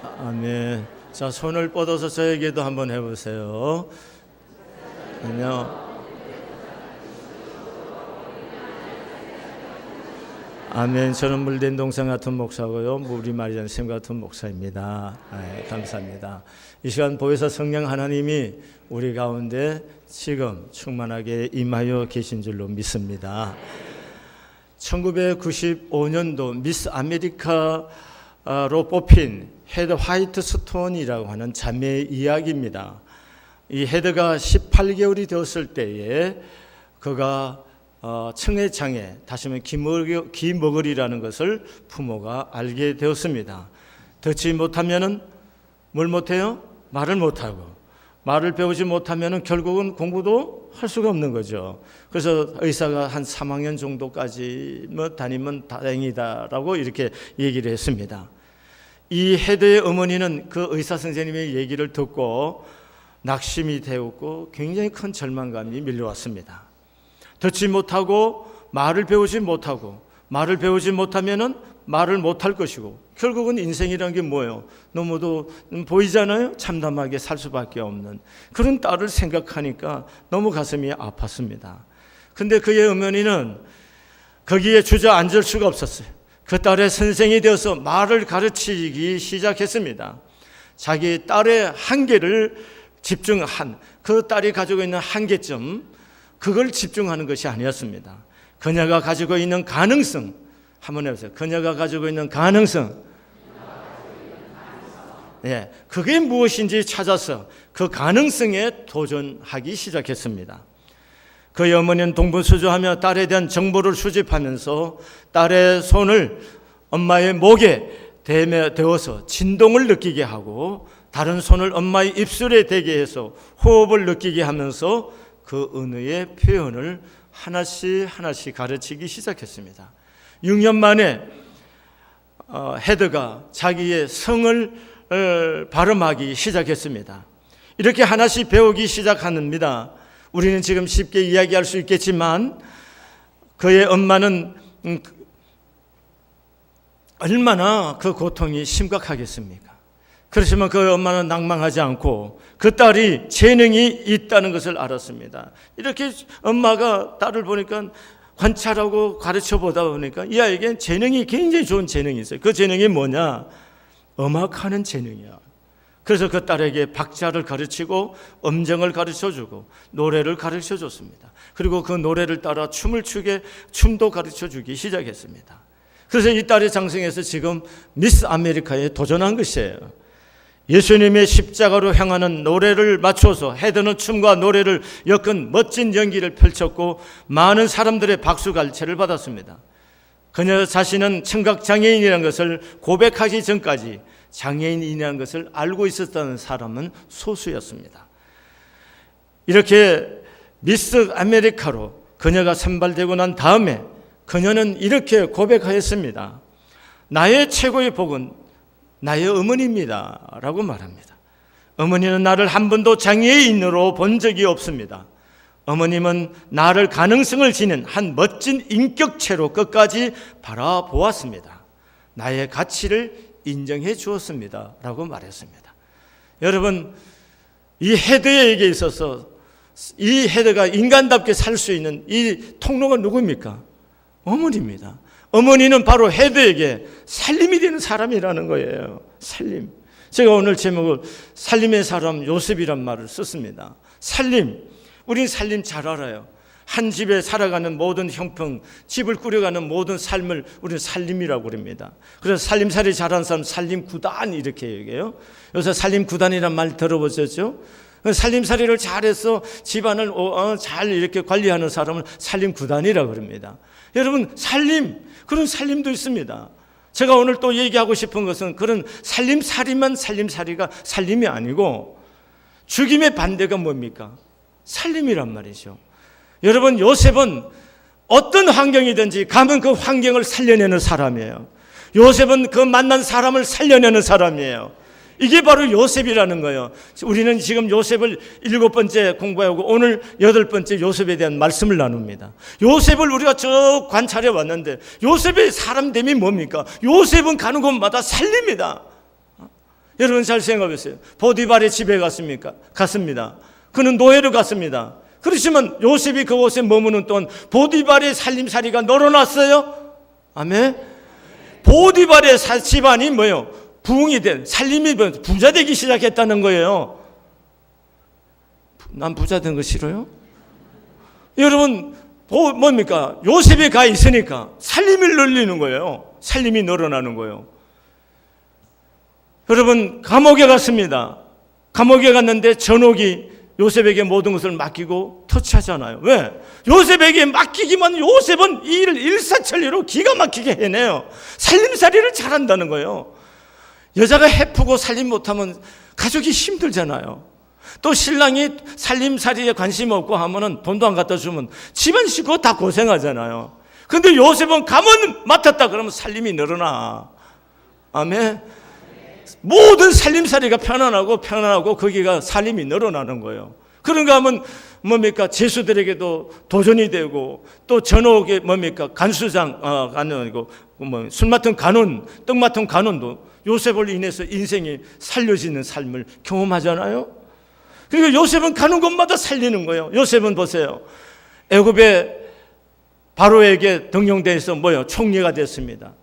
아멘. 자, 손을 뻗어서 저에게도 한번 해보세요. 안녕. 아멘. 저는 물된 동생 같은 목사고요. 우리 마리안 쌤 같은 목사입니다. 네, 감사합니다. 이 시간 보혜사 성령 하나님이 우리 가운데 지금 충만하게 임하여 계신 줄로 믿습니다. 1995년도 미스 아메리카로 뽑힌 헤드 화이트 스톤이라고 하는 자매의 이야기입니다. 이 헤드가 18개월이 되었을 때에 그가 청해장애, 다시 말해 기머거리라는 것을 부모가 알게 되었습니다. 듣지 못하면은 뭘 못해요? 말을 못하고, 말을 배우지 못하면은 결국은 공부도 할 수가 없는 거죠. 그래서 의사가 한 3학년 정도까지 다니면 다행이다라고 이렇게 얘기를 했습니다. 이 헤드의 어머니는 그 의사 선생님의 얘기를 듣고 낙심이 되었고 굉장히 큰 절망감이 밀려왔습니다. 듣지 못하고 말을 배우지 못하고, 말을 배우지 못하면은 말을 못할 것이고, 결국은 인생이라는 게 뭐예요? 너무도 보이잖아요. 참담하게 살 수밖에 없는 그런 딸을 생각하니까 너무 가슴이 아팠습니다. 근데 그의 어머니는 거기에 주저앉을 수가 없었어요. 그 딸의 선생이 되어서 말을 가르치기 시작했습니다. 자기 딸의 한계를 집중한, 그 딸이 가지고 있는 한계점, 그걸 집중하는 것이 아니었습니다. 그녀가 가지고 있는 가능성, 한번 해보세요. 그녀가 가지고 있는 가능성, 예, 그게 무엇인지 찾아서 그 가능성에 도전하기 시작했습니다. 그의 어머니는 동분수주하며 딸에 대한 정보를 수집하면서 딸의 손을 엄마의 목에 대어서 진동을 느끼게 하고, 다른 손을 엄마의 입술에 대게 해서 호흡을 느끼게 하면서 그 언어의 표현을 하나씩 가르치기 시작했습니다. 6년 만에 헤드가 자기의 성을 발음하기 시작했습니다. 이렇게 하나씩 배우기 시작합니다. 우리는 지금 쉽게 이야기할 수 있겠지만 그의 엄마는 얼마나 그 고통이 심각하겠습니까? 그렇지만 그 엄마는 낭망하지 않고 그 딸이 재능이 있다는 것을 알았습니다. 이렇게 엄마가 딸을 보니까 관찰하고 가르쳐 보다 보니까 이 아이에겐 재능이, 굉장히 좋은 재능이 있어요. 그 재능이 뭐냐? 음악하는 재능이야. 그래서 그 딸에게 박자를 가르치고 음정을 가르쳐주고 노래를 가르쳐줬습니다. 그리고 그 노래를 따라 춤도 가르쳐주기 시작했습니다. 그래서 이 딸이 장성해서 지금 미스 아메리카에 도전한 것이에요. 예수님의 십자가로 향하는 노래를 맞춰서 헤드는 춤과 노래를 엮은 멋진 연기를 펼쳤고 많은 사람들의 박수갈채를 받았습니다. 그녀 자신은 청각장애인이라는 것을 고백하기 전까지 장애인이라는 것을 알고 있었다는 사람은 소수였습니다. 이렇게 미스 아메리카로 그녀가 선발되고 난 다음에 그녀는 이렇게 고백하였습니다. 나의 최고의 복은 나의 어머니입니다 라고 말합니다. 어머니는 나를 한 번도 장애인으로 본 적이 없습니다. 어머님은 나를 가능성을 지닌 한 멋진 인격체로 끝까지 바라보았습니다. 나의 가치를 인정해 주었습니다 라고 말했습니다. 여러분, 이 헤드에게 있어서 이 헤드가 인간답게 살 수 있는 이 통로가 누구입니까? 어머니입니다. 어머니는 바로 헤드에게 살림이 되는 사람이라는 거예요. 살림. 제가 오늘 제목을 살림의 사람 요셉이란 말을 썼습니다. 살림. 우린 살림 잘 알아요. 한 집에 살아가는 모든 형평, 집을 꾸려가는 모든 삶을 우리는 살림이라고 그럽니다. 그래서 살림살이 잘하는 사람 살림구단 이렇게 얘기해요. 요새 살림구단이란 말 들어보셨죠? 살림살이를 잘해서 집안을 잘 이렇게 관리하는 사람을 살림구단이라고 그럽니다. 여러분, 살림, 그런 살림도 있습니다. 제가 오늘 또 얘기하고 싶은 것은 그런 살림살이만 살림살이가 살림이 아니고 죽임의 반대가 뭡니까? 살림이란 말이죠. 여러분, 요셉은 어떤 환경이든지 가면 그 환경을 살려내는 사람이에요. 요셉은 그 만난 사람을 살려내는 사람이에요. 이게 바로 요셉이라는 거예요. 우리는 지금 요셉을 7번째 공부하고 오늘 8번째 요셉에 대한 말씀을 나눕니다. 요셉을 우리가 쭉 관찰해 왔는데 요셉의 사람됨이 뭡니까? 요셉은 가는 곳마다 살립니다. 여러분 잘 생각해보세요. 보디발의 집에 갔습니다. 그는 노예로 갔습니다. 그렇지만 요셉이 그곳에 머무는 동안 보디발의 살림살이가 늘어났어요. 아멘. 보디발의 집안이 뭐예요? 부흥이 된, 살림이 부자 되기 시작했다는 거예요. 난 부자 된 거 싫어요? 여러분 뭡니까? 요셉이 가 있으니까 살림이 늘리는 거예요. 살림이 늘어나는 거예요. 여러분 감옥에 갔습니다. 감옥에 갔는데 전옥이 요셉에게 모든 것을 맡기고 터치하잖아요. 왜? 요셉에게 맡기기만 요셉은 이 일을 일사천리로 기가 막히게 해내요. 살림살이를 잘한다는 거예요. 여자가 해프고 살림 못하면 가족이 힘들잖아요. 또 신랑이 살림살이에 관심 없고 하면은 돈도 안 갖다 주면 집안 식구 다 고생하잖아요. 근데 요셉은 가문 맡았다 그러면 살림이 늘어나. 아멘. 모든 살림살이가 편안하고 거기가 살림이 늘어나는 거예요. 그런가 하면 뭡니까? 제수들에게도 도전이 되고 또 전옥에 뭡니까? 간수장 아니고 술 맡은 간원, 떡 맡은 간원도 요셉을 인해서 인생이 살려지는 삶을 경험하잖아요. 그리고 요셉은 가는 곳마다 살리는 거예요. 요셉은 보세요. 애굽의 바로에게 등용돼서 총리가 됐습니다.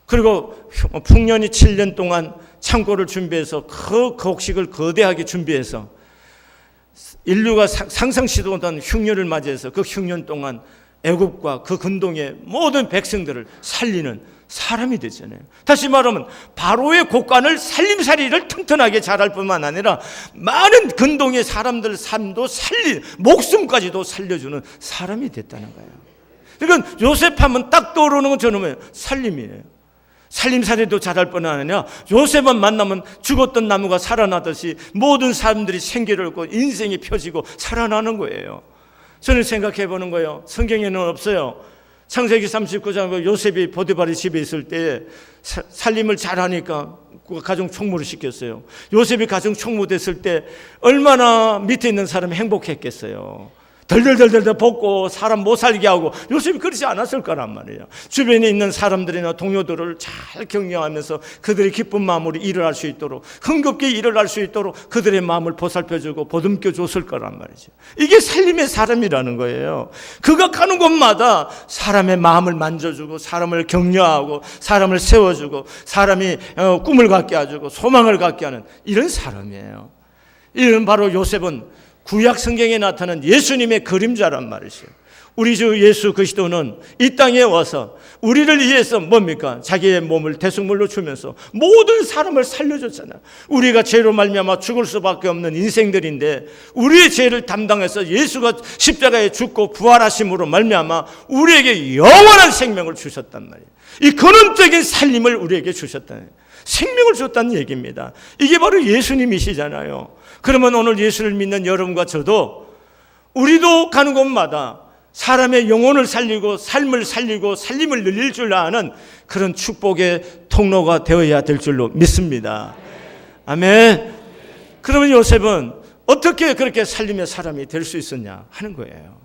그리고 풍년이 7년 동안 창고를 준비해서 그 곡식을 거대하게 준비해서 인류가 상상치도 못한 흉년을 맞이해서 그 흉년 동안 애굽과 그 근동의 모든 백성들을 살리는 사람이 됐잖아요. 다시 말하면 바로의 곳간을 살림살이를 튼튼하게 잘할 뿐만 아니라 많은 근동의 사람들 삶도 목숨까지도 살려주는 사람이 됐다는 거예요. 그러니까 요셉 하면 딱 떠오르는 건 저는 뭐예요? 살림이에요. 살림살이도 잘할 뿐 아니라 요셉만 만나면 죽었던 나무가 살아나듯이 모든 사람들이 생기를 얻고 인생이 펴지고 살아나는 거예요. 저는 생각해 보는 거예요. 성경에는 없어요. 창세기 39장 요셉이 보디발의 집에 있을 때 살림을 잘하니까 가정 총무를 시켰어요. 요셉이 가정 총무 됐을 때 얼마나 밑에 있는 사람이 행복했겠어요. 덜덜덜덜 볶고 사람 못 살게 하고 요셉이 그러지 않았을 거란 말이에요. 주변에 있는 사람들이나 동료들을 잘 격려하면서 그들이 기쁜 마음으로 일을 할 수 있도록 흥겹게 일을 할 수 있도록 그들의 마음을 보살펴주고 보듬겨 줬을 거란 말이죠. 이게 살림의 사람이라는 거예요. 그가 가는 곳마다 사람의 마음을 만져주고 사람을 격려하고 사람을 세워주고 사람이 꿈을 갖게 해주고 소망을 갖게 하는 이런 사람이에요. 이런 바로 요셉은 구약 성경에 나타난 예수님의 그림자란 말이죠. 우리 주 예수 그리스도는 이 땅에 와서 우리를 위해서 뭡니까? 자기의 몸을 대속물로 주면서 모든 사람을 살려줬잖아요. 우리가 죄로 말미암아 죽을 수밖에 없는 인생들인데 우리의 죄를 담당해서 예수가 십자가에 죽고 부활하심으로 말미암아 우리에게 영원한 생명을 주셨단 말이에요. 이 근원적인 살림을 우리에게 주셨다는 거예요. 생명을 줬다는 얘기입니다. 이게 바로 예수님이시잖아요. 그러면 오늘 예수를 믿는 여러분과 저도 우리도 가는 곳마다 사람의 영혼을 살리고 삶을 살리고 살림을 늘릴 줄 아는 그런 축복의 통로가 되어야 될 줄로 믿습니다. 아멘. 그러면 요셉은 어떻게 그렇게 살림의 사람이 될 수 있었냐 하는 거예요.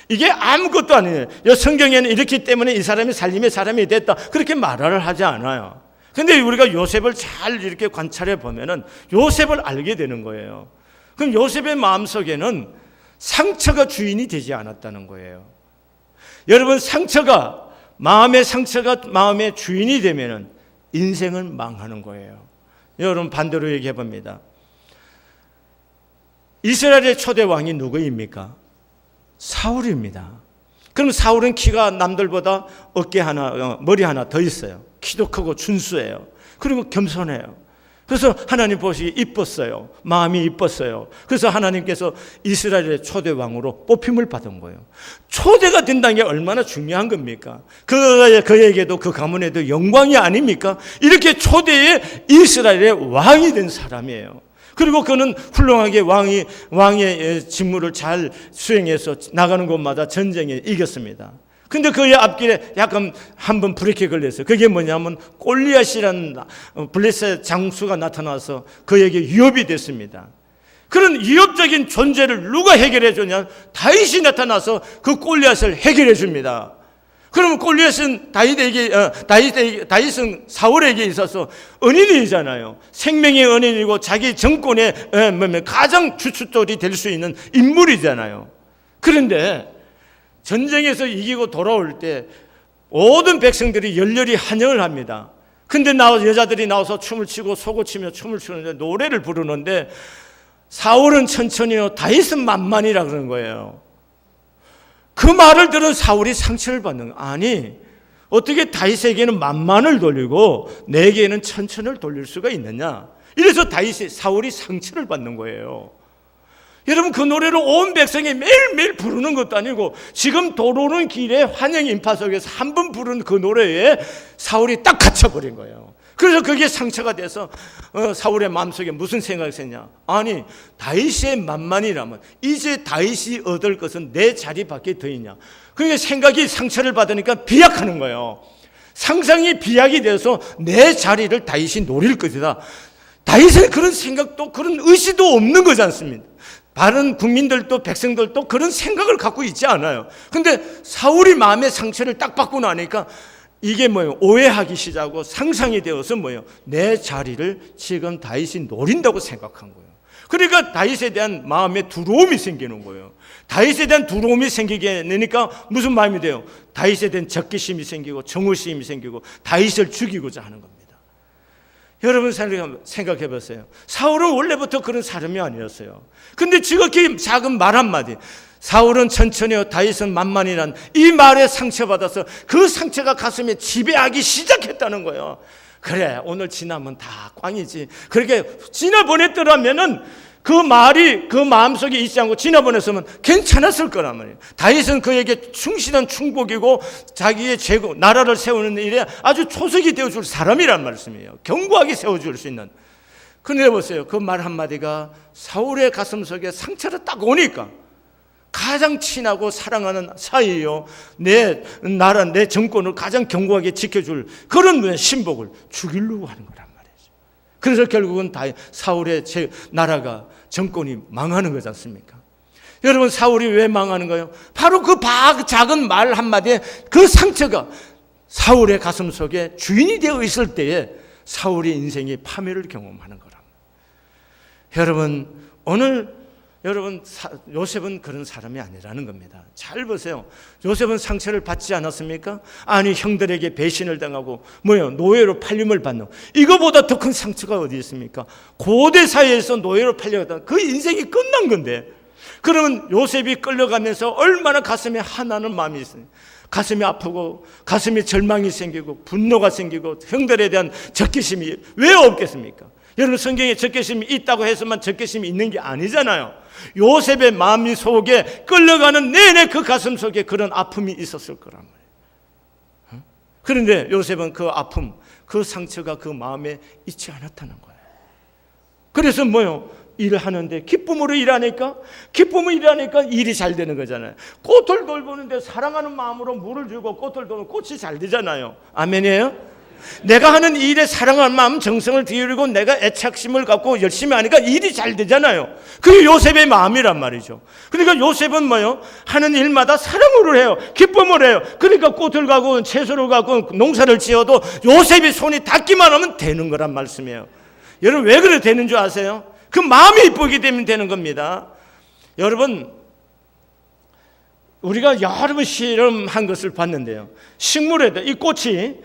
이게 아무것도 아니에요. 성경에는 이렇기 때문에 이 사람이 살림의 사람이 됐다 그렇게 말을 하지 않아요. 근데 우리가 요셉을 잘 이렇게 관찰해 보면은 요셉을 알게 되는 거예요. 그럼 요셉의 마음속에는 상처가 주인이 되지 않았다는 거예요. 여러분 마음의 상처가 마음의 주인이 되면은 인생은 망하는 거예요. 여러분 반대로 얘기해 봅니다. 이스라엘의 초대 왕이 누구입니까? 사울입니다. 그럼 사울은 키가 남들보다 어깨 하나, 머리 하나 더 있어요. 키도 크고 준수해요. 그리고 겸손해요. 그래서 하나님 보시기 이뻤어요. 마음이 이뻤어요. 그래서 하나님께서 이스라엘의 초대 왕으로 뽑힘을 받은 거예요. 초대가 된다는 게 얼마나 중요한 겁니까? 그에게도 그 가문에도 영광이 아닙니까? 이렇게 초대의 이스라엘의 왕이 된 사람이에요. 그리고 그는 훌륭하게 왕의 직무를 잘 수행해서 나가는 곳마다 전쟁에 이겼습니다. 근데 그의 앞길에 약간 한번 브레이크에 걸렸어요. 그게 뭐냐면 골리앗이라는 블레셋 장수가 나타나서 그에게 위협이 됐습니다. 그런 위협적인 존재를 누가 해결해 주냐? 다윗이 나타나서 그 골리앗을 해결해 줍니다. 그러면 골리앗은 다윗은 사울에게 있어서 은인이잖아요. 생명의 은인이고 자기 정권의 가장 주춧돌이 될 수 있는 인물이잖아요. 그런데 전쟁에서 이기고 돌아올 때 모든 백성들이 열렬히 환영을 합니다. 근데 여자들이 나와서 춤을 추고 소고치며 춤을 추는데 노래를 부르는데 사울은 천천히요 다윗은 만만이라 그러는 거예요. 그 말을 들은 사울이 상처를 받는 거예요. 아니, 어떻게 다윗에게는 만만을 돌리고 내게는 천천을 돌릴 수가 있느냐. 이래서 사울이 상처를 받는 거예요. 여러분, 그 노래를 온 백성이 매일매일 부르는 것도 아니고 지금 도로는 길에 환영 인파 속에서 한 번 부른 그 노래에 사울이 딱 갇혀버린 거예요. 그래서 그게 상처가 돼서 사울의 마음속에 무슨 생각이 있었냐. 아니, 다윗의 만만이라면 이제 다윗이 얻을 것은 내 자리밖에 더 있냐. 그러니까 생각이 상처를 받으니까 비약하는 거예요. 상상이 비약이 돼서 내 자리를 다윗이 노릴 것이다. 다윗은 그런 생각도 그런 의지도 없는 거지 않습니까? 다른 국민들도 백성들도 그런 생각을 갖고 있지 않아요. 근데 사울이 마음의 상처를 딱 받고 나니까 이게 뭐예요? 오해하기 시작하고 상상이 되어서 뭐예요? 내 자리를 지금 다윗이 노린다고 생각한 거예요. 그러니까 다윗에 대한 마음에 두려움이 생기는 거예요. 다윗에 대한 두려움이 생기게 되니까 무슨 마음이 돼요? 다윗에 대한 적개심이 생기고 정오심이 생기고 다윗을 죽이고자 하는 겁니다. 여러분 생각해 보세요. 사울은 원래부터 그런 사람이 아니었어요. 근데 지극히 작은 말 한마디, 사울은 천천히요 다윗은 만만이란 이 말에 상처받아서 그 상처가 가슴에 지배하기 시작했다는 거예요. 그래, 오늘 지나면 다 꽝이지. 그렇게 지나보냈더라면은 그 말이 그 마음속에 있지 않고 지나보냈으면 괜찮았을 거란 말이에요. 다윗은 그에게 충실한 충복이고 자기의 나라를 세우는 일에 아주 초석이 되어줄 사람이란 말씀이에요. 견고하게 세워줄 수 있는. 그런데 보세요, 그 말 한마디가 사울의 가슴 속에 상처를 딱 오니까 가장 친하고 사랑하는 사이요, 내 나라, 내 정권을 가장 견고하게 지켜줄 그런 신복을 죽이려고 하는 거란 말이죠. 그래서 결국은 사울의 나라가 정권이 망하는 거지 않습니까? 여러분, 사울이 왜 망하는 거예요? 바로 그 작은 말 한마디에 그 상처가 사울의 가슴 속에 주인이 되어 있을 때에 사울의 인생이 파멸을 경험하는 거랍니다. 여러분, 오늘 요셉은 그런 사람이 아니라는 겁니다. 잘 보세요. 요셉은 상처를 받지 않았습니까? 아니, 형들에게 배신을 당하고 노예로 팔림을 받는, 이거보다 더 큰 상처가 어디 있습니까? 고대 사회에서 노예로 팔려갔다, 그 인생이 끝난 건데, 그러면 요셉이 끌려가면서 얼마나 가슴에 화나는 마음이 있어요. 가슴이 아프고 가슴에 절망이 생기고 분노가 생기고 형들에 대한 적개심이 왜 없겠습니까? 여러분, 성경에 적개심이 있다고 해서만 적개심이 있는 게 아니잖아요. 요셉의 마음 속에 끌려가는 내내 그 가슴 속에 그런 아픔이 있었을 거란 말이에요. 그런데 요셉은 그 아픔, 그 상처가 그 마음에 있지 않았다는 거예요. 그래서 일을 하는데 기쁨으로 일하니까 일이 잘 되는 거잖아요. 꽃을 돌보는데 사랑하는 마음으로 물을 주고 꽃을 돌보면 꽃이 잘 되잖아요. 아멘이에요? 내가 하는 일에 사랑하는 마음, 정성을 기울이고 내가 애착심을 갖고 열심히 하니까 일이 잘 되잖아요. 그게 요셉의 마음이란 말이죠. 그러니까 요셉은 하는 일마다 사랑으로 해요. 기쁨으로 해요. 그러니까 꽃을 가고 채소를 가고 농사를 지어도 요셉이 손이 닿기만 하면 되는 거란 말씀이에요. 여러분, 왜 그래 되는 줄 아세요? 그 마음이 이쁘게 되면 되는 겁니다. 여러분, 우리가 여러 번 실험한 것을 봤는데요, 식물에다 이 꽃이,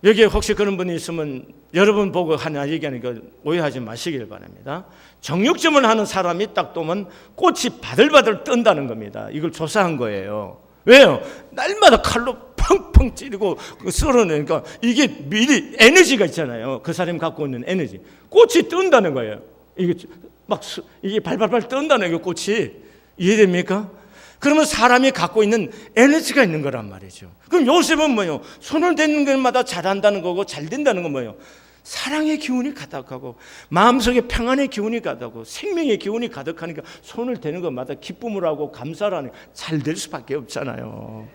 여기에 혹시 그런 분이 있으면 여러분 보고 하나 얘기하니까 오해하지 마시길 바랍니다. 정육점을 하는 사람이 딱 보면 꽃이 바들바들 뜬다는 겁니다. 이걸 조사한 거예요. 왜요? 날마다 칼로 펑펑 찌르고 썰어내니까 이게 미리 에너지가 있잖아요. 그 사람이 갖고 있는 에너지. 꽃이 뜬다는 거예요. 이게 발발발 뜬다는 거예요, 꽃이. 이해됩니까? 그러면 사람이 갖고 있는 에너지가 있는 거란 말이죠. 그럼 요셉은 손을 대는 것마다 잘한다는 거고 잘 된다는 건 사랑의 기운이 가득하고 마음속에 평안의 기운이 가득하고 생명의 기운이 가득하니까 손을 대는 것마다 기쁨을 하고 감사를 하니까 잘 될 수밖에 없잖아요.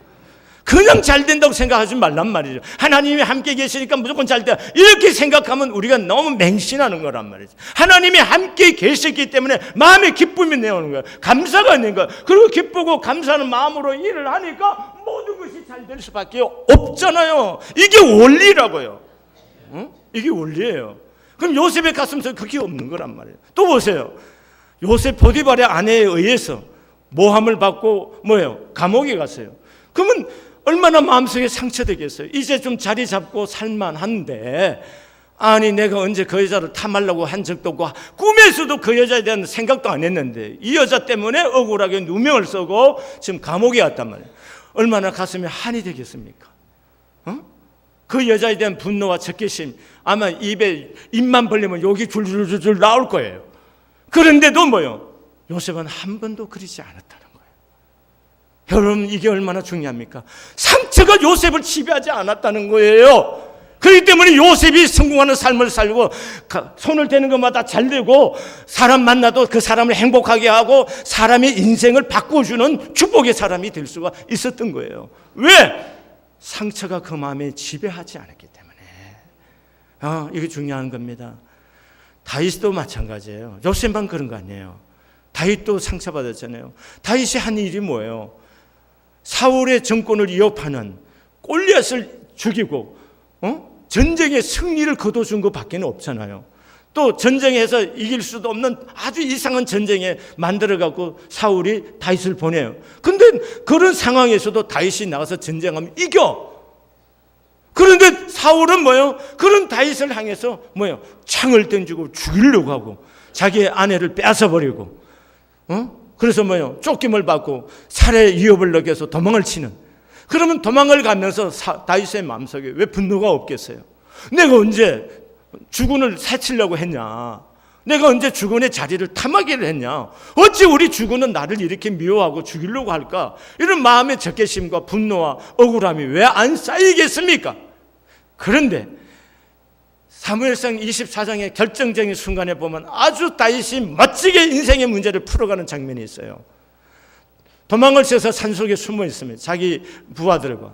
그냥 잘 된다고 생각하지 말란 말이죠. 하나님이 함께 계시니까 무조건 잘 돼. 이렇게 생각하면 우리가 너무 맹신하는 거란 말이죠. 하나님이 함께 계셨기 때문에 마음의 기쁨이 내오는 거예요. 감사가 있는 거예요. 그리고 기쁘고 감사하는 마음으로 일을 하니까 모든 것이 잘 될 수밖에 없잖아요. 이게 원리라고요. 응? 이게 원리예요. 그럼 요셉의 가슴속에 그게 없는 거란 말이에요. 또 보세요. 요셉 보디발의 아내에 의해서 모함을 받고 감옥에 갔어요. 그러면 얼마나 마음속에 상처되겠어요. 이제 좀 자리 잡고 살만한데, 아니 내가 언제 그 여자를 탐하려고 한 적도 없고 꿈에서도 그 여자에 대한 생각도 안 했는데 이 여자 때문에 억울하게 누명을 쓰고 지금 감옥에 갔단 말이에요. 얼마나 가슴에 한이 되겠습니까? 그 여자에 대한 분노와 적개심, 아마 입만 벌리면 욕이 줄줄줄 나올 거예요. 그런데도 요셉은 한 번도 그러지 않았다는 거예요. 여러분, 이게 얼마나 중요합니까? 상처가 요셉을 지배하지 않았다는 거예요. 그렇기 때문에 요셉이 성공하는 삶을 살고 손을 대는 것마다 잘 되고 사람 만나도 그 사람을 행복하게 하고 사람의 인생을 바꿔주는 축복의 사람이 될 수가 있었던 거예요. 왜? 상처가 그 마음에 지배하지 않았기 때문에. 이게 중요한 겁니다. 다윗도 마찬가지예요. 요셉만 그런 거 아니에요. 다윗도 상처받았잖아요. 다윗이 한 일이 뭐예요? 사울의 정권을 위협하는 골리앗을 죽이고 전쟁의 승리를 거둬준 것밖에 없잖아요. 또 전쟁에서 이길 수도 없는 아주 이상한 전쟁에 만들어갖고 사울이 다윗을 보내요. 근데 그런 상황에서도 다윗이 나가서 전쟁하면 이겨. 그런데 사울은 그런 다윗을 향해서 창을 던지고 죽이려고 하고 자기의 아내를 뺏어버리고 그래서 쫓김을 받고 살해 위협을 느껴서 도망을 치는. 그러면 도망을 가면서 다윗의 마음속에 왜 분노가 없겠어요? 내가 언제 주군을 해치려고 했냐? 내가 언제 주군의 자리를 탐하기를 했냐? 어찌 우리 주군은 나를 이렇게 미워하고 죽이려고 할까? 이런 마음의 적개심과 분노와 억울함이 왜 안 쌓이겠습니까? 그런데 사무엘상 24장의 결정적인 순간에 보면 아주 다윗이 멋지게 인생의 문제를 풀어가는 장면이 있어요. 도망을 쳐서 산속에 숨어 있습니다. 자기 부하들과.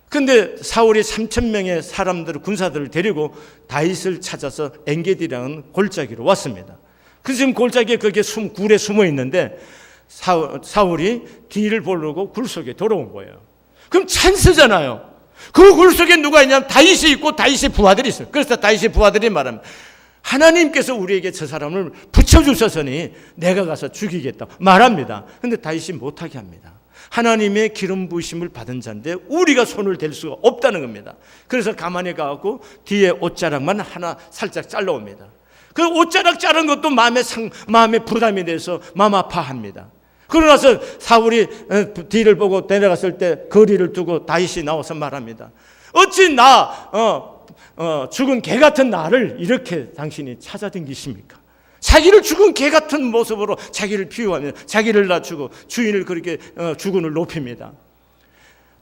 근데 사울이 3,000명의 사람들을, 군사들을 데리고 다윗을 찾아서 엔게디라는 골짜기로 왔습니다. 그 지금 골짜기에 그게 굴에 숨어 있는데 사울이 뒤를 보려고 굴 속에 들어온 거예요. 그럼 찬스잖아요. 그 굴 속에 누가 있냐면 다윗이 있고 다윗의 부하들이 있어요. 그래서 다윗의 부하들이 말합니다. 하나님께서 우리에게 저 사람을 붙여주셨으니 내가 가서 죽이겠다 말합니다. 그런데 다윗이 못하게 합니다. 하나님의 기름 부으심을 받은 자인데 우리가 손을 댈 수가 없다는 겁니다. 그래서 가만히 가고 뒤에 옷자락만 하나 살짝 잘라옵니다. 그 옷자락 자른 것도 마음에 부담이 돼서 마음 아파합니다. 그러고 나서 사울이 뒤를 보고 내려갔을 때 거리를 두고 다윗이 나와서 말합니다. 어찌 죽은 개 같은 나를 이렇게 당신이 찾아다니십니까? 자기를 죽은 개 같은 모습으로 자기를 비유하며 자기를 낮추고 주인을 그렇게 주군을 높입니다.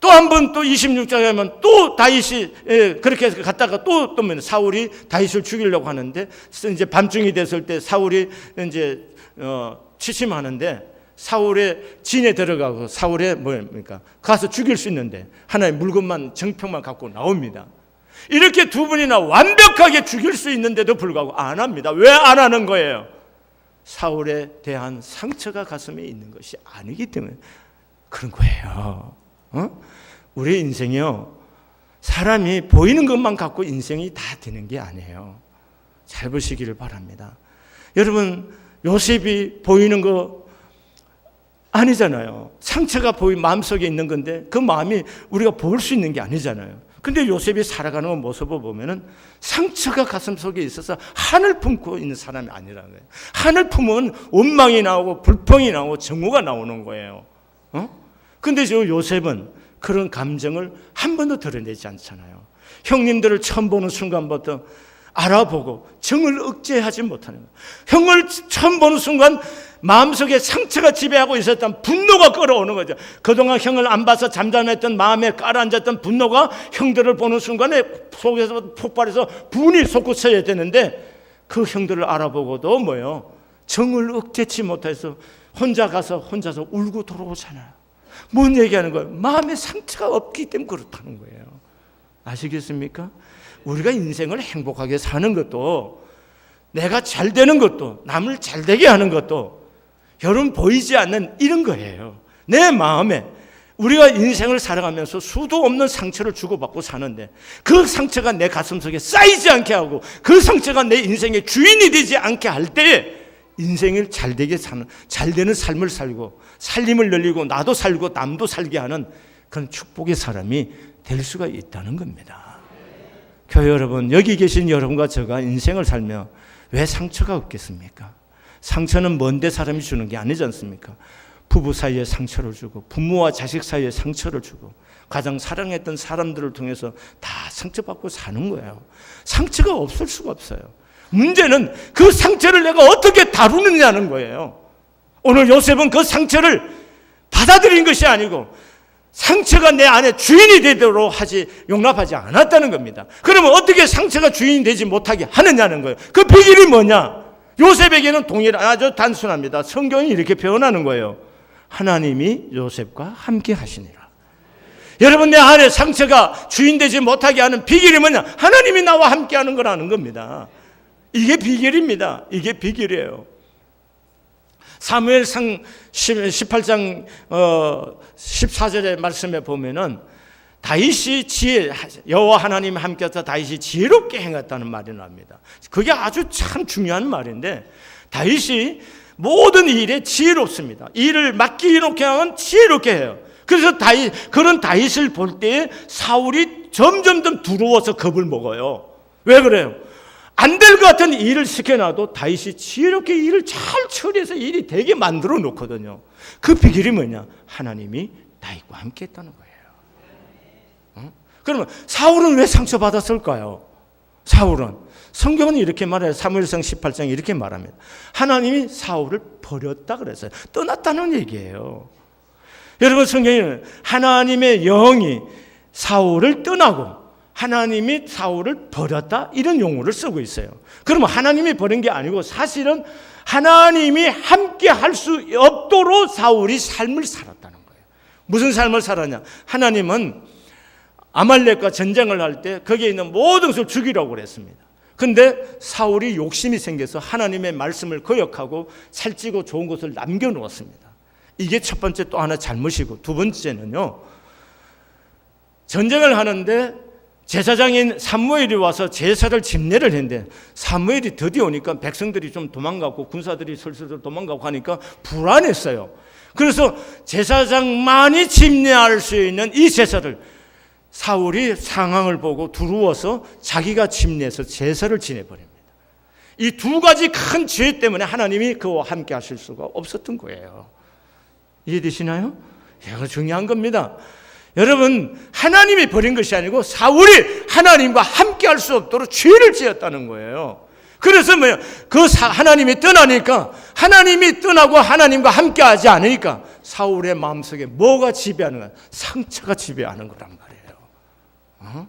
또 한 번 또 26장에 하면 또 다윗이 그렇게 갔다가 또 사울이 다윗을 죽이려고 하는데 이제 밤중이 됐을 때 사울이 이제 취침하는데 사울의 진에 들어가고 사울의 가서 죽일 수 있는데 하나의 물건만 정평만 갖고 나옵니다. 이렇게 두 분이나 완벽하게 죽일 수 있는데도 불구하고 안 합니다. 왜 안 하는 거예요? 사울에 대한 상처가 가슴에 있는 것이 아니기 때문에 그런 거예요. 우리 인생이요, 사람이 보이는 것만 갖고 인생이 다 되는 게 아니에요. 잘 보시기를 바랍니다. 여러분, 요셉이 보이는 거 아니잖아요. 상처가 마음속에 있는 건데 그 마음이 우리가 볼 수 있는 게 아니잖아요. 근데 요셉이 살아가는 모습을 보면은 상처가 가슴 속에 있어서 한을 품고 있는 사람이 아니라는 거예요. 한을 품으면 원망이 나오고 불평이 나오고 증오가 나오는 거예요. 근데 저 요셉은 그런 감정을 한 번도 드러내지 않잖아요. 형님들을 처음 보는 순간부터 알아보고 정을 억제하지 못하는 거예요. 형을 처음 보는 순간 마음속에 상처가 지배하고 있었던 분노가 끌어오는 거죠. 그동안 형을 안 봐서 잠잠했던 마음에 깔아앉았던 분노가 형들을 보는 순간에 속에서 폭발해서 분이 솟구쳐야 되는데 그 형들을 알아보고도 정을 억제치 못해서 혼자서 울고 돌아오잖아요. 뭔 얘기하는 거예요? 마음에 상처가 없기 때문에 그렇다는 거예요. 아시겠습니까? 우리가 인생을 행복하게 사는 것도, 내가 잘 되는 것도, 남을 잘 되게 하는 것도 여러분 보이지 않는 이런 거예요. 내 마음에 우리가 인생을 살아가면서 수도 없는 상처를 주고받고 사는데, 그 상처가 내 가슴속에 쌓이지 않게 하고 그 상처가 내 인생의 주인이 되지 않게 할 때 인생을 잘 되는 삶을 살고 살림을 늘리고 나도 살고 남도 살게 하는 그런 축복의 사람이 될 수가 있다는 겁니다. 교회 여러분, 여기 계신 여러분과 제가 인생을 살며 왜 상처가 없겠습니까? 상처는 먼데 사람이 주는 게 아니지 않습니까? 부부 사이에 상처를 주고, 부모와 자식 사이에 상처를 주고, 가장 사랑했던 사람들을 통해서 다 상처받고 사는 거예요. 상처가 없을 수가 없어요. 문제는 그 상처를 내가 어떻게 다루느냐는 거예요. 오늘 요셉은 그 상처를 받아들인 것이 아니고 상처가 내 안에 주인이 되도록 용납하지 않았다는 겁니다. 그러면 어떻게 상처가 주인이 되지 못하게 하느냐는 거예요. 그 비결이 뭐냐? 요셉에게는 아주 단순합니다. 성경이 이렇게 표현하는 거예요. 하나님이 요셉과 함께 하시니라. 여러분, 내 안에 상처가 주인 되지 못하게 하는 비결이 뭐냐? 하나님이 나와 함께 하는 거라는 겁니다. 이게 비결입니다. 이게 비결이에요. 사무엘상 18장 14절의 말씀에 보면은 다윗이 여호와 하나님이 함께해서 다윗이 지혜롭게 행했다는 말이 나옵니다. 그게 아주 참 중요한 말인데, 다윗이 모든 일에 지혜롭습니다. 일을 맡기놓게 하면 지혜롭게 해요. 그래서 그런 다윗을 볼 때 사울이 점점 두려워서 겁을 먹어요. 왜 그래요? 안 될 것 같은 일을 시켜놔도 다윗이 지혜롭게 일을 잘 처리해서 일이 되게 만들어 놓거든요. 그 비결이 뭐냐? 하나님이 다윗과 함께 했다는 거예요. 그러면 사울은 왜 상처받았을까요? 사울은, 성경은 이렇게 말해요. 사무엘상 18장에 이렇게 말합니다. 하나님이 사울을 버렸다 그랬어요. 떠났다는 얘기예요. 여러분, 성경에는 하나님의 영이 사울을 떠나고 하나님이 사울을 버렸다, 이런 용어를 쓰고 있어요. 그러면 하나님이 버린 게 아니고 사실은 하나님이 함께 할 수 없도록 사울이 삶을 살았다는 거예요. 무슨 삶을 살았냐? 하나님은 아말렉과 전쟁을 할 때 거기에 있는 모든 것을 죽이라고 그랬습니다. 근데 사울이 욕심이 생겨서 하나님의 말씀을 거역하고 살찌고 좋은 것을 남겨놓았습니다. 이게 첫 번째 또 하나 잘못이고, 두 번째는요, 전쟁을 하는데 제사장인 사무엘이 와서 제사를 집례를 했는데, 사무엘이 드디어 오니까 백성들이 좀 도망가고 군사들이 슬슬 도망가고 하니까 불안했어요. 그래서 제사장만이 집례할 수 있는 이 제사를 사울이 상황을 보고 두려워서 자기가 집례해서 제사를 지내버립니다. 이 두 가지 큰 죄 때문에 하나님이 그와 함께 하실 수가 없었던 거예요. 이해되시나요? 이거 중요한 겁니다. 여러분, 하나님이 버린 것이 아니고 사울이 하나님과 함께 할 수 없도록 죄를 지었다는 거예요. 그래서 뭐예요? 하나님이 떠나니까, 하나님이 떠나고 하나님과 함께 하지 않으니까 사울의 마음속에 뭐가 지배하는 거야? 상처가 지배하는 거란 말이에요.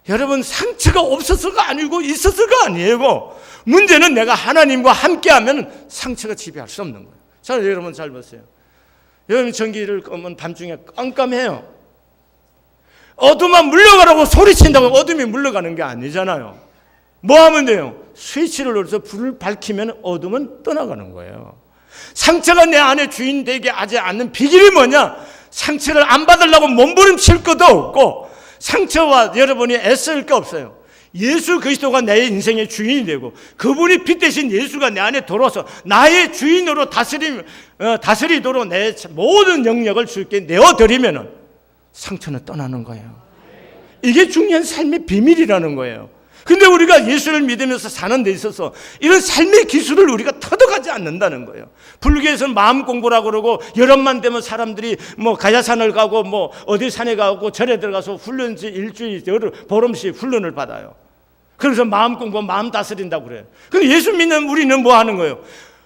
여러분, 상처가 없어서가 아니고 있어서가 아니에요. 문제는 내가 하나님과 함께 하면 상처가 지배할 수 없는 거예요. 자, 여러분 잘 보세요. 여러분, 전기를 끄면 밤중에 깜깜해요. 어둠만 물러가라고 소리친다고 어둠이 물러가는 게 아니잖아요. 뭐 하면 돼요? 스위치를 눌러서 불을 밝히면 어둠은 떠나가는 거예요. 상처가 내 안에 주인 되게 하지 않는 비결이 뭐냐? 상처를 안 받으려고 몸부림칠 것도 없고, 상처와 여러분이 애쓸 게 없어요. 예수 그리스도가 내 인생의 주인이 되고, 그분이 빛 대신 예수가 내 안에 들어와서 나의 주인으로 다스리도록 내 모든 영역을 주께 내어드리면 상처는 떠나는 거예요. 이게 중요한 삶의 비밀이라는 거예요. 근데 우리가 예수를 믿으면서 사는 데 있어서 이런 삶의 기술을 우리가 터득하지 않는다는 거예요. 불교에서는 마음 공부라고 그러고, 여름만 되면 사람들이 가야산을 가고 어디 산에 가고 절에 들어가서 훈련지 일주일 보름씩 훈련을 받아요. 그래서 마음 공부, 마음 다스린다고 그래요. 근데 예수 믿는 우리는 뭐 하는 거예요?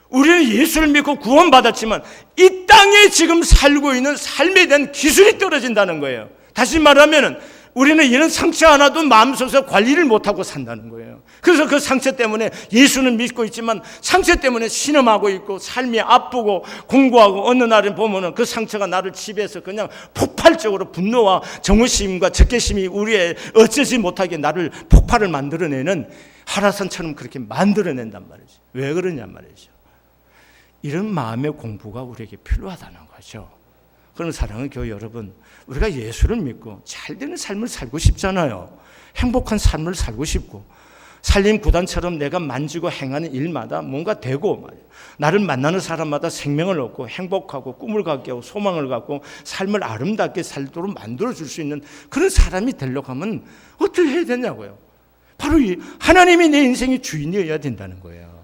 우리는 예수를 믿고 구원받았지만 이 땅에 지금 살고 있는 삶에 대한 기술이 떨어진다는 거예요. 다시 말하면 우리는 이런 상처 하나도 마음속에서 관리를 못하고 산다는 거예요. 그래서 그 상처 때문에 예수는 믿고 있지만 상처 때문에 신음하고 있고 삶이 아프고 공부하고 어느 날에 보면은 그 상처가 나를 지배해서 그냥 폭발적으로 분노와 정의심과 적개심이 우리의 어쩌지 못하게 나를 폭발을 만들어내는 하라산처럼 그렇게 만들어낸단 말이죠. 왜 그러냐 말이죠. 이런 마음의 공부가 우리에게 필요하다는 거죠. 그런 사랑하는 교회 여러분, 우리가 예수를 믿고 잘되는 삶을 살고 싶잖아요. 행복한 삶을 살고 싶고 살림 구단처럼 내가 만지고 행하는 일마다 뭔가 되고 나를 만나는 사람마다 생명을 얻고 행복하고 꿈을 갖게 하고 소망을 갖고 삶을 아름답게 살도록 만들어줄 수 있는 그런 사람이 되려고 하면 어떻게 해야 되냐고요. 바로 이 하나님이 내 인생의 주인이어야 된다는 거예요.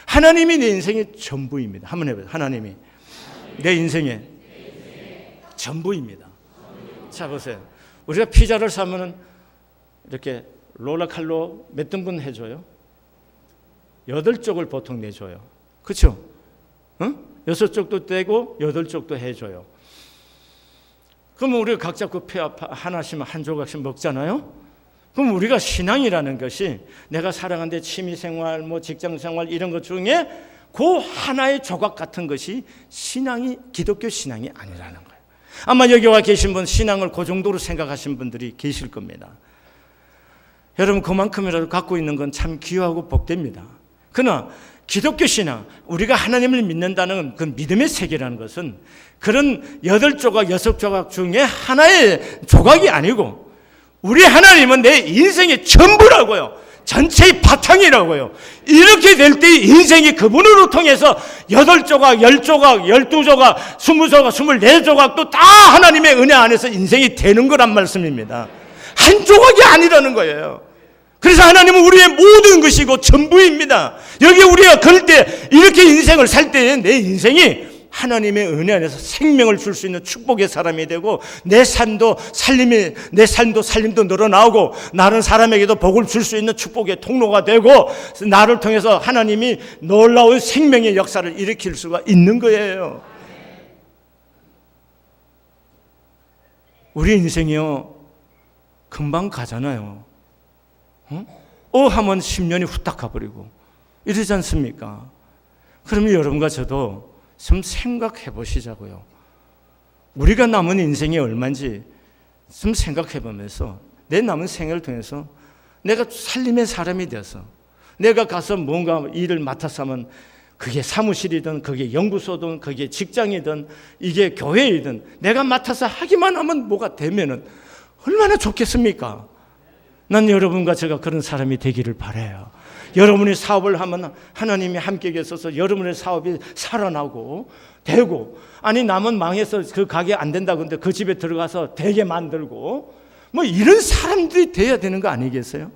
하나님이 내 인생의 전부입니다. 한번 해봐요. 하나님이 내 인생의 전부입니다. 자 보세요. 우리가 피자를 사면은 이렇게 롤러칼로 몇 등분 해줘요? 8쪽을 보통 내줘요. 그렇죠? 6쪽도 떼고 8쪽도 해줘요. 그러면 우리가 각자 그 피 하나씩 한 조각씩 먹잖아요. 그럼 우리가 신앙이라는 것이 내가 살아가는데 취미생활, 뭐 직장생활 이런 것 중에 그 하나의 조각 같은 것이 신앙이 기독교 신앙이 아니라는 거예요. 아마 여기 와 계신 분 신앙을 그 정도로 생각하신 분들이 계실 겁니다. 여러분 그만큼이라도 갖고 있는 건 참 귀하고 복됩니다. 그러나 기독교 신앙, 우리가 하나님을 믿는다는 그 믿음의 세계라는 것은 그런 8조각, 6조각 중에 하나의 조각이 아니고 우리 하나님은 내 인생의 전부라고요. 전체의 바탕이라고요. 이렇게 될 때 인생이 그분으로 통해서 8조각, 10조각, 12조각, 20조각, 24조각도 다 하나님의 은혜 안에서 인생이 되는 거란 말씀입니다. 한 조각이 아니라는 거예요. 그래서 하나님은 우리의 모든 것이고 전부입니다. 여기 우리가 걸 때 이렇게 인생을 살 때 내 인생이 하나님의 은혜 안에서 생명을 줄 수 있는 축복의 사람이 되고 내 삶도 살림도 늘어나고 다른 사람에게도 복을 줄 수 있는 축복의 통로가 되고 나를 통해서 하나님이 놀라운 생명의 역사를 일으킬 수가 있는 거예요. 우리 인생이요 금방 가잖아요. 하면 10년이 후딱 가버리고 이러지 않습니까? 그러면 여러분과 저도 좀 생각해 보시자고요. 우리가 남은 인생이 얼마인지 좀 생각해 보면서 내 남은 생애를 통해서 내가 살림의 사람이 되어서 내가 가서 뭔가 일을 맡아서 하면 그게 사무실이든 그게 연구소든 그게 직장이든 이게 교회이든 내가 맡아서 하기만 하면 뭐가 되면은 얼마나 좋겠습니까? 난 여러분과 제가 그런 사람이 되기를 바라요. 여러분이 사업을 하면 하나님이 함께 계셔서 여러분의 사업이 살아나고 되고, 아니 남은 망해서 그 가게 안 된다고 근데 그 집에 들어가서 되게 만들고 뭐 이런 사람들이 돼야 되는 거 아니겠어요?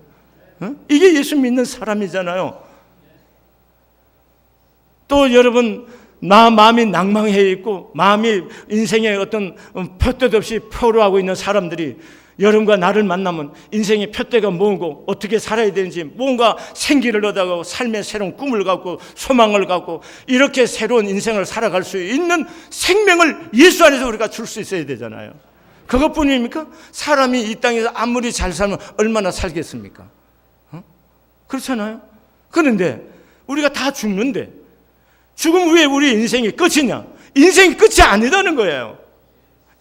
이게 예수 믿는 사람이잖아요. 또 여러분 나 마음이 낭망해 있고 마음이 인생에 어떤 표대 없이 표류하고 있는 사람들이 여러분과 나를 만나면 인생의 표대가 뭐고 어떻게 살아야 되는지 뭔가 생기를 얻어가고 삶의 새로운 꿈을 갖고 소망을 갖고 이렇게 새로운 인생을 살아갈 수 있는 생명을 예수 안에서 우리가 줄 수 있어야 되잖아요. 그것뿐입니까? 사람이 이 땅에서 아무리 잘 살면 얼마나 살겠습니까? 그렇잖아요. 그런데 우리가 다 죽는데 죽음 후에 우리 인생이 끝이냐? 인생이 끝이 아니라는 거예요.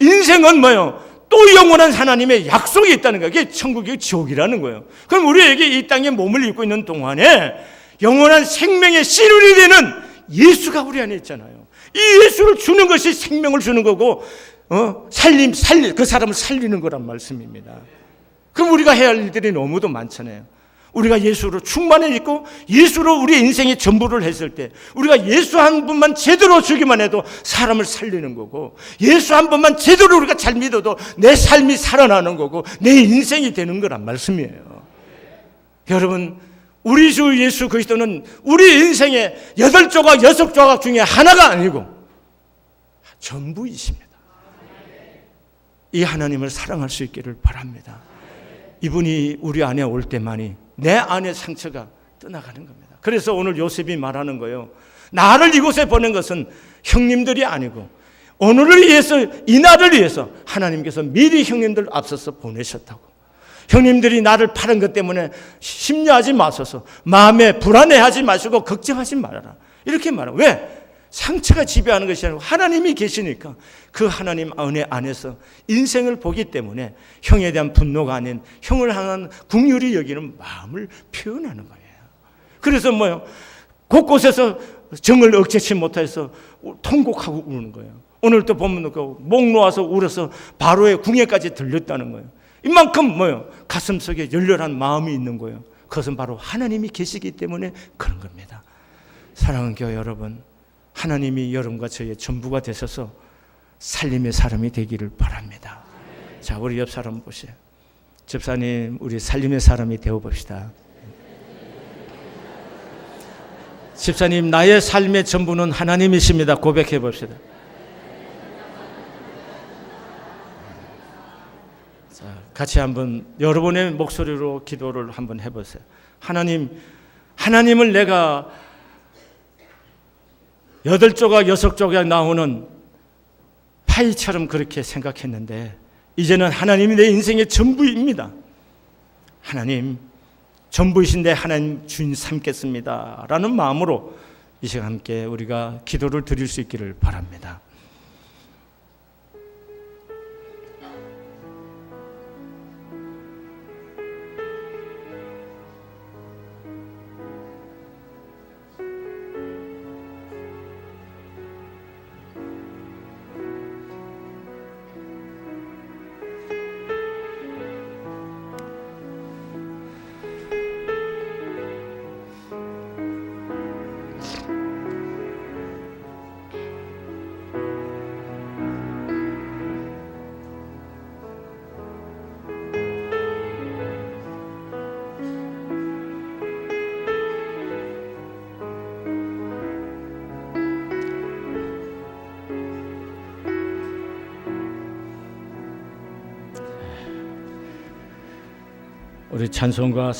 인생은 뭐예요? 또 영원한 하나님의 약속이 있다는 거예요. 그게 천국이 지옥이라는 거예요. 그럼 우리에게 이 땅에 몸을 입고 있는 동안에 영원한 생명의 씨름이 되는 예수가 우리 안에 있잖아요. 이 예수를 주는 것이 생명을 주는 거고 그 사람을 살리는 거란 말씀입니다. 그럼 우리가 해야 할 일들이 너무도 많잖아요. 우리가 예수로 충만해 있고 예수로 우리 인생의 전부를 했을 때 우리가 예수 한 분만 제대로 주기만 해도 사람을 살리는 거고 예수 한 분만 제대로 우리가 잘 믿어도 내 삶이 살아나는 거고 내 인생이 되는 거란 말씀이에요. 여러분 우리 주 예수 그리스도는 우리 인생의 8조각 6조각 중에 하나가 아니고 전부이십니다. 이 하나님을 사랑할 수 있기를 바랍니다. 이분이 우리 안에 올 때만이 내 안의 상처가 떠나가는 겁니다. 그래서 오늘 요셉이 말하는 거예요. 나를 이곳에 보낸 것은 형님들이 아니고 오늘을 위해서, 이날을 위해서 하나님께서 미리 형님들 앞서서 보내셨다고. 형님들이 나를 파는 것 때문에 심려하지 마소서. 마음에 불안해하지 마시고 걱정하지 말아라. 이렇게 말하고. 왜? 상처가 지배하는 것이 아니고 하나님이 계시니까 그 하나님 은혜 안에서 인생을 보기 때문에 형에 대한 분노가 아닌 형을 향한 긍휼히 여기는 마음을 표현하는 거예요. 그래서 뭐요? 곳곳에서 정을 억제치 못해서 통곡하고 우는 거예요. 오늘 또 보면 목 놓아서 울어서 바로의 궁예까지 들렸다는 거예요. 이만큼 뭐요? 가슴 속에 열렬한 마음이 있는 거예요. 그것은 바로 하나님이 계시기 때문에 그런 겁니다. 사랑하는 교회 여러분, 하나님이 여러분과 저의 전부가 되셔서 살림의 사람이 되기를 바랍니다. 자, 우리 옆 사람 보세요. 집사님, 우리 살림의 사람이 되어봅시다. 집사님, 나의 삶의 전부는 하나님이십니다. 고백해 봅시다. 자, 같이 한번 여러분의 목소리로 기도를 한번 해보세요. 하나님을 내가 8조각 6조각 나오는 파이처럼 그렇게 생각했는데 이제는 하나님이 내 인생의 전부입니다. 하나님 전부이신데 하나님 주인 삼겠습니다 라는 마음으로 이 시간 함께 우리가 기도를 드릴 수 있기를 바랍니다. 우리 찬송가